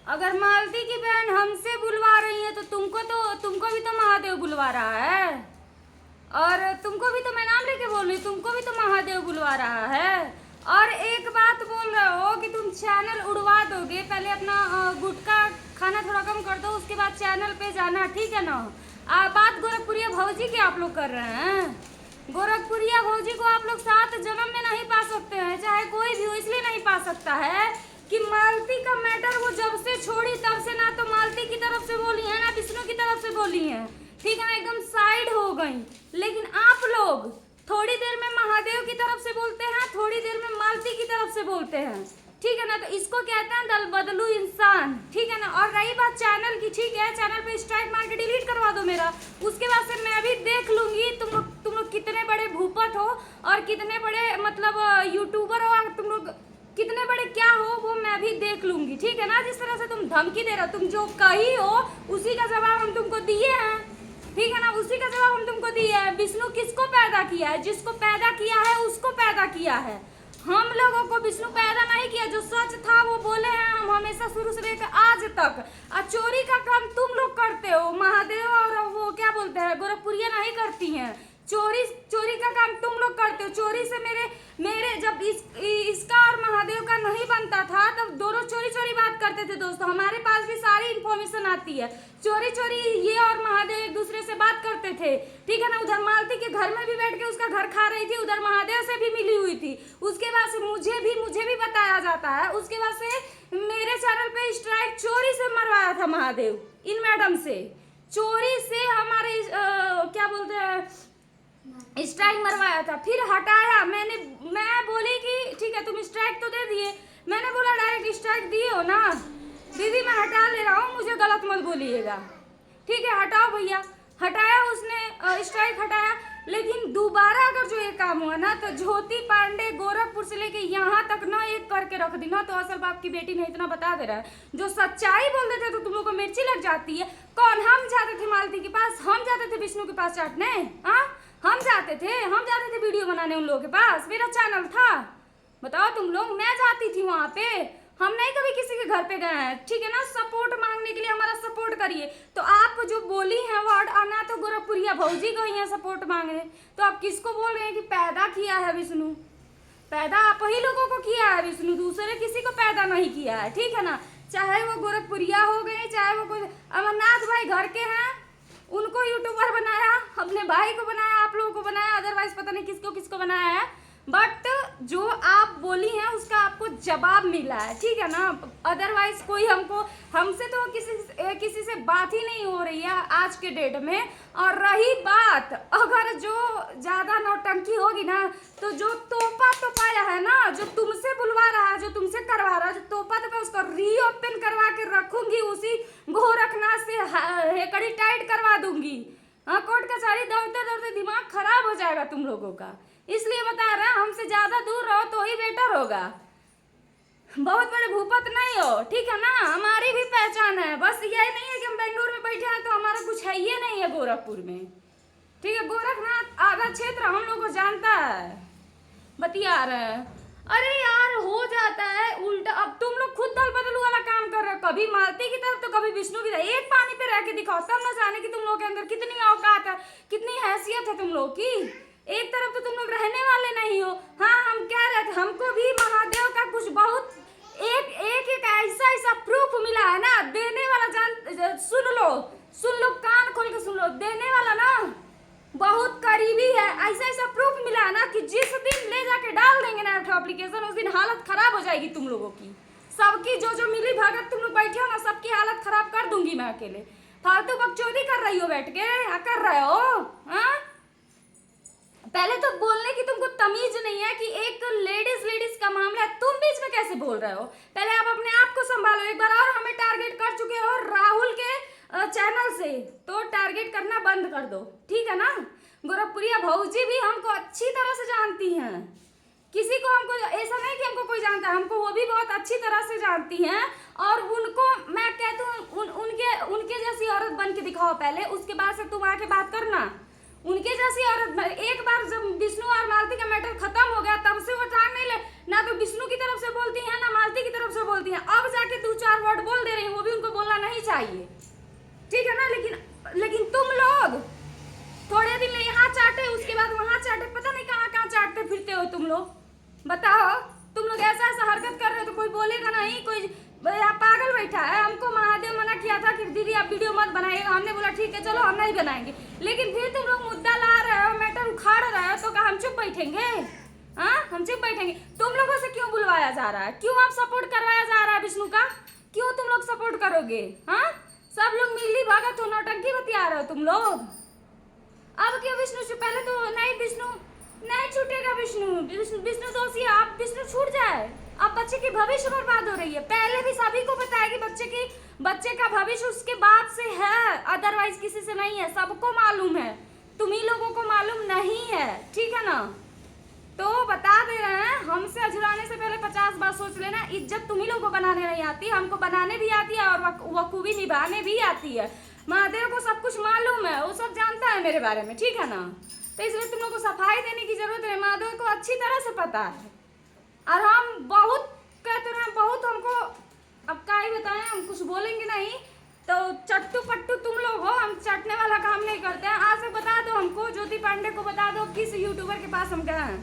अगर मालती की बहन हमसे बुलवा रही है तो तुमको भी तो महादेव बुलवा रहा है। और तुमको भी तो मैं नाम लेके बोल रही हूँ, तुमको भी तो महादेव बुलवा रहा है। और एक बात बोल रहे हो कि तुम चैनल उड़वा दोगे, पहले अपना गुटखा खाना थोड़ा कम कर दो, उसके बाद चैनल पे जाना, ठीक है ना। बात गोरखपुरिया भौजी की आप लोग कर रहे हैं। गोरखपुरिया भौजी को आप लोग 7 जन्म में नहीं पा सकते हैं, चाहे कोई भी हो, इसलिए नहीं पा सकता है कि मालती का मैटर वो जब से छोड़ी तब से ना तो मालती की तरफ से बोली है ना विष्णु की तरफ से बोली है, ठीक है ना, एकदम साइड हो गई। लेकिन आप लोग थोड़ी देर में महादेव की तरफ से बोलते हैं, थोड़ी देर में मालती की तरफ से बोलते हैं, ठीक है ना। तो इसको कहते हैं दल बदलू इंसान, ठीक है ना। और रही बात चैनल की, ठीक है, चैनल पे स्ट्राइक मार के डिलीट करवा दो मेरा, उसके बाद से मैं भी देख लूंगी तुम लोग कितने बड़े भूपत हो और कितने बड़े मतलब यूट्यूबर हो, और तुम लोग कितने बड़े क्या हो वो मैं भी देख लूंगी, ठीक है ना। जिस तरह से तुम धमकी दे रहे हो, तुम जो कही हो उसी का जवाब हम तुमको दिए हैं, ठीक है ना, उसी का जवाब हम तुमको दिए हैं। विष्णु किसको पैदा किया है? जिसको पैदा किया है उसको पैदा किया है। हम लोगों को विष्णु पैदा नहीं किया, जो सच था वो बोले हैं हम हमेशा शुरू से लेकर आज तक। और चोरी का काम तुम लोग करते हो, महादेव और वो क्या बोलते हैं गोरखपुरिया नहीं करती हैं। चोरी का काम तुम लोग करते हो। चोरी से मेरे जब इसका और महादेव का नहीं बनता था तब दोनों चोरी बात करते थे दोस्तों, हमारे पास भी सारी इन्फॉर्मेशन आती है। चोरी ये और महादेव एक दूसरे से बात करते थे, ठीक है ना। उधर मालती के घर में भी बैठ के उसका घर खा रही थी, उधर महादेव से भी मिली हुई थी। उसके बाद से मुझे भी बताया जाता है, उसके बाद से मेरे चैनल पे स्ट्राइक चोरी से मरवाया था महादेव इन मैडम से, चोरी से हमारे क्या बोलते हैं स्ट्राइक मरवाया था, फिर हटाया। मैं बोली कि ठीक है तुम स्ट्राइक तो दे दिए, मैंने बोला डायरेक्ट स्ट्राइक दिए हो ना दीदी, मैं हटा ले रहा हूँ, मुझे गलत मत बोलिएगा, ठीक है, हटाओ भैया। हटाया उसने, स्ट्राइक हटाया। लेकिन दोबारा अगर जो ये काम हुआ ना तो ज्योति पांडे गोरखपुर से लेके यहाँ तक ना एक करके रख दी ना, तो असल बाप की बेटी ने इतना बता दे रहा है। जो सच्चाई बोल देते तो तुम लोग को मिर्ची लग जाती है। कौन? हम जाते थे मालती के पास, हम जाते थे विष्णु के पास चाटने, हाँ हम जाते थे वीडियो बनाने उन लोगों के पास, मेरा चैनल था, बताओ तुम लोग। मैं जाती थी वहां पे, हम नहीं कभी किसी के घर पे गए हैं, ठीक है ना। सपोर्ट मांगने के लिए हमारा सपोर्ट करिए। तो आप जो बोली हैं वर्ड आना तो गोरखपुरिया भौजी गई हैं सपोर्ट मांगने, तो आप किसको बोल रहे हैं कि पैदा किया है विष्णु? पैदा आप ही लोगों को किया है विष्णु, दूसरे किसी को पैदा नहीं किया है, ठीक है ना। चाहे वो गोरखपुरिया हो गए, चाहे वो कोई अमरनाथ भाई घर के हैं, उनको यूट्यूबर बनाया, अपने भाई को बनाया, आप लोगों को बनाया, अदरवाइज पता नहीं किसको किसको बनाया है। बट जो आप बोली हैं उसका आपको जवाब मिला है, ठीक है ना। अदरवाइज कोई हमसे तो किसी से बात ही नहीं हो रही है आज के डेट में। और रही बात अगर जो ज्यादा नौटंकी होगी ना, तो जो तोपाया है ना, जो तुमसे बुलवा रहा है, जो तुमसे करवा रहा है, जो तोपा तो मैं उसको रीओपन करवा के रखूंगी, उसी गोरखनाथ से हेकड़ी टाइट करवा दूंगी। हाँ, कोर्ट कचहरी दौड़ते दौड़ते दिमाग खराब हो जाएगा तुम लोगों का, इसलिए बता रहे हैं हमसे ज्यादा दूर रहो तो ही बेटर होगा। बहुत बड़े भूपत नहीं हो, ठीक है ना। हमारी भी पहचान है, बस यही नहीं है कि हम बेंगलुरु में बैठे हैं तो हमारा कुछ है ये नहीं है गोरखपुर में, ठीक है। गोरखनाथ आधा क्षेत्र हम लोग को जानता है, बतिया रहे हैं। अरे यार हो जाता है उल्टा। अब तुम लोग खुद दल बदलू वाला काम कर रहे हो, कभी मालती की तरफ तो कभी विष्णु की तरफ। एक पानी पे रह के दिखाओ तब न जाने कि तुम लोग के अंदर कितनी औकात है, कितनी हैसियत है तुम लोग की। एक तरफ तो तुम लोग रहने वाले नहीं हो। हाँ, हम कह रहे थे हमको भी महादेव का कुछ बहुत एक ऐसा प्रूफ मिला है ना, देने वाला सुन लो कान खोल के सुन लो, देने वाला ना बहुत करीबी है। ऐसा प्रूफ मिला है ना कि जिस दिन ले जाके डाल देंगे ना एप्लीकेशन, उस दिन हालत खराब हो जाएगी तुम लोगों की सबकी। जो मिली भगत तुम लोग बैठे हो ना, सबकी हालत खराब कर दूंगी मैं अकेले। फालतू बकचोदी कर रही हो बैठ के, क्या कर रहे हो? हाँ, पहले तो बोलने की तुमको तमीज नहीं है कि एक लेडीज का मामला है, तुम बीच में कैसे बोल रहे हो? पहले आप अपने आप को संभालो। एक बार और हमें टारगेट कर चुके हो राहुल के चैनल से, तो टारगेट करना बंद कर दो, ठीक है ना। गोरखपुरिया भौजी भी हमको अच्छी तरह से जानती हैं, किसी को हमको ऐसा नहीं कि हमको कोई जानता है, हमको वो भी बहुत अच्छी तरह से जानती हैं। और उनको मैं कहती हूँ उनके जैसी औरत बन के दिखाओ पहले, उसके बाद से तुम आके बात करना। उनके जैसी औरत, एक बार जब विष्णु और मालती का मैटर खत्म हो गया तब से वो ठान नहीं ले, ना तो विष्णु की तरफ से बोलती हैं ना मालती की तरफ से बोलती हैं। अब जाके 2-4 वर्ड बोल दे रही हैं, वो बुलवाइए, ठीक है ना। लेकिन तुम लोग थोड़े दिन यहाँ चाटे, उसके बाद वहाँ चाटे, पता नहीं कहाँ कहाँ चाटते फिरते हो तुम लोग। बताओ, तुम लोग ऐसा ऐसा हरकत कर रहे हो तो कोई बोलेगा नहीं, कोई यहाँ पागल बैठा है। हमको महादेव मना किया था कि दीदी आप वीडियो मत बनाइएगा, हमने बोला ठीक है चलो हम नहीं बनाएंगे, लेकिन फिर तुम लोग मुद्दा ला रहे हो, मैटर उखाड़ रहे हो, तो क्या हम चुप बैठेंगे? हाँ, हम चुप बैठेंगे? तुम लोगों से क्यों बुलवाया जा रहा है? क्यों आप सपोर्ट करवाया जा रहा है विष्णु का? क्यों तुम लोग सपोर्ट करोगे? हाँ, सब लोग मिली भगत हो, नौटंकी बतिया रहे हो तुम लोग। अब क्यों विष्णु से पहले तो नहीं, विष्णु नहीं छूटेगा, विष्णु दोषी, आप विष्णु छूट जाए। अब बच्चे की भविष्य बर्बाद हो रही है। पहले भी सभी को बताया कि बच्चे का भविष्य उसके बाद से है, अदरवाइज किसी से नहीं है, सबको मालूम है, तुम्ही लोगों को मालूम नहीं है, ठीक है ना। तो बता दे रहे हैं, हमसे अझुराने से पहले 50 बार सोच लेना। इज्जत तुम्ही लोगों को बनाने नहीं आती, हमको बनाने भी आती है और बखूबी निभाने भी आती है। महादेव को सब कुछ मालूम है, वो सब जानता है मेरे बारे में, ठीक है ना। तो इसलिए तुम लोग को सफाई देने की जरूरत है, महादेव को अच्छी तरह से पता है। और हम बहुत कहते रहे, बहुत हमको, अब क्या ही बताएं, हम कुछ बोलेंगे नहीं तो चट्टू पट्टू तुम लोग हो, हम चटने वाला काम नहीं करते हैं। आज से बता दो हमको, ज्योति पांडे को बता दो किस यूट्यूबर के पास हम गए हैं,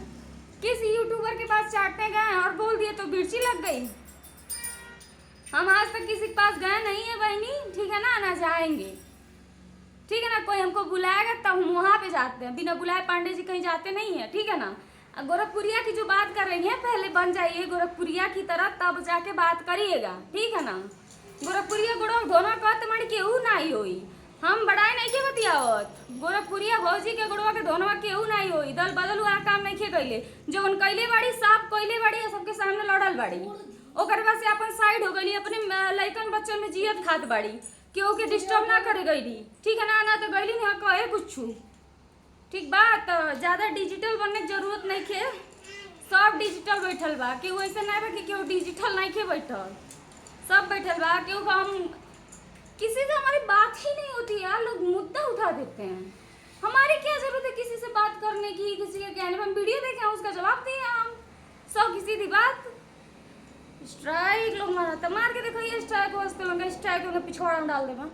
किस यूट्यूबर के पास चाटने गए और बोल दिए तो मिर्ची लग गई। हम आज तक किसी के पास गए नहीं है बहनी, ठीक है ना जाएंगे, ठीक है ना। कोई हमको बुलाएगा तब हम वहाँ पे जाते हैं, बिना बुलाए पांडे जी कहीं जाते नहीं है, ठीक है ना। गोरखपुरिया की जो बात कर रही है, पहले बन जाइए गोरखपुरिया की तरह, तब जाके बात करिएगा, ठीक है ना। गोरखपुरिया गोड़वा धोना कहते मानी केहू नहीं होई, हम बड़ाई नहीं के बतियावत। गोरखपुरिया भौजी के गोड़वा के धोनवा केहू नहीं होई, दल बदल वाला काम नहीं खे कैले, जो उन कैले बाड़ी साफ कैले बाड़ी, सबके सामने लड़ल बाड़ी, ओकर बाद से अपन साइड हो गई, अपने लइकन बच्चन में जियत खात बाड़ी, केहू के डिस्टर्ब ना करे गईली, ठीक है ना। तो गईली नहीं कहे कुछ, ठीक बात। ज्यादा डिजिटल बनने की जरूरत नहीं खे, सब डिजिटल बैठल बा, केहू ऐसा नहीं बा कि केहू डिजिटल नहीं खे बैठल, सब बैठल बा। केहू हम किसी से हमारी बात ही नहीं होती यार, लोग मुद्दा उठा देते हैं। हमारी क्या जरूरत है किसी से बात करने की, किसी के कहने पर हम वीडियो देखे उसका जवाब दिए हम, सब किसी की बात। स्ट्राइक लोग मारा तो मार के देखो, ये स्ट्राइक वास्ते स्ट्राइक पिछवाड़ा में डाल देगा।